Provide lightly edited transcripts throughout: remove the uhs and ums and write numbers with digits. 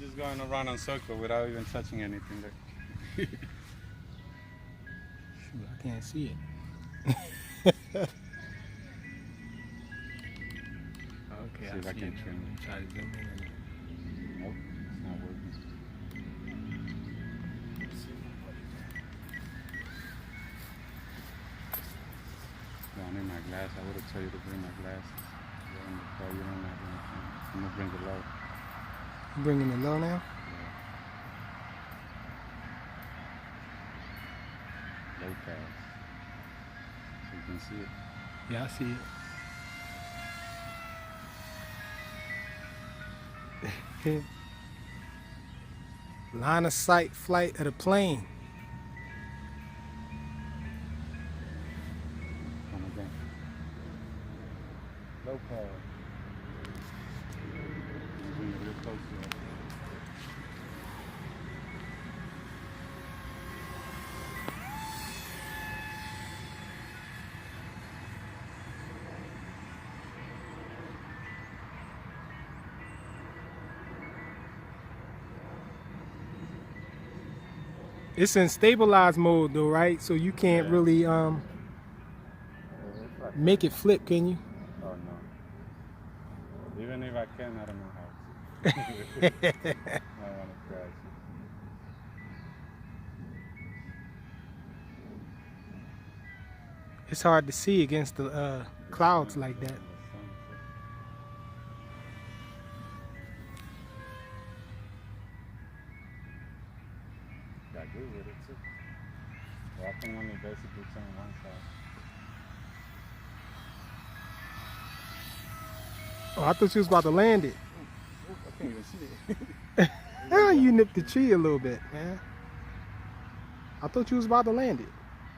just going around in circle without even touching anything there. Shoot, I can't see it. Okay, See if I can trim it. Try to zoom in. Nope, it's not working. Yeah, I need my glass. I would have told you to bring my glasses. You're in the car, you don't have anything. I'm gonna bring the low. You bringing it low now? Yeah. Low pass. So you can see it. Yeah, I see it. Line of sight flight of the plane. Come again. Low pass. Bring it real close to it. It's in stabilized mode though, right? So you can't really make it flip, can you? Oh no. Even if I can, I don't know how to. I want to crash it. It's hard to see against the clouds like that. Got good with it too. Well, I can only basically turn one side. Oh, I thought you was about to land it. I can't even see it. You nipped the tree a little bit, man. I thought you was about to land it.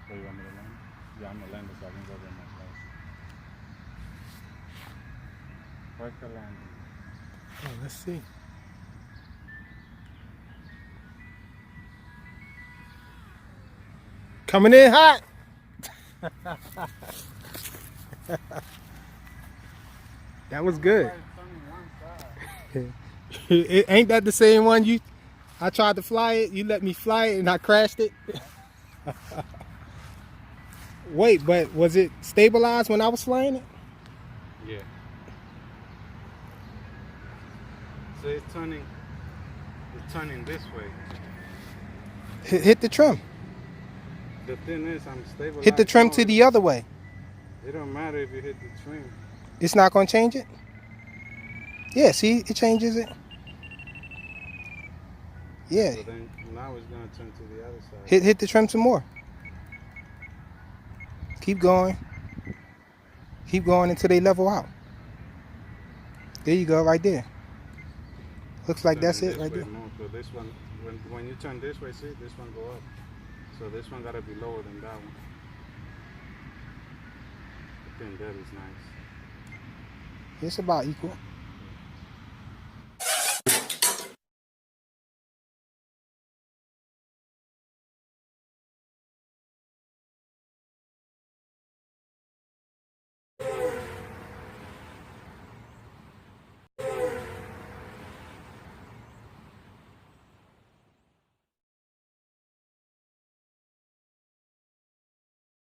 So you want me to land it? Yeah, I'm gonna land it so I can go there my place. Where's the landing? Oh, let's see. Coming in hot. That was good. Ain't that the same one I tried to fly it, you let me fly it and I crashed it? Wait, but was it stabilized when I was flying it? Yeah. So it's turning this way. Hit the trim. The thing is, I'm stabilized. Hit the trim to the other way. It don't matter if you hit the trim. It's not going to change it? Yeah, see, it changes it. Yeah. So then now it's going to turn to the other side. Hit the trim some more. Keep going. Keep going until they level out. There you go, right there. Looks like that's it right there. So this one, when you turn this way, see, this one go up. So this one got to be lower than that one. I think that is nice. It's about equal.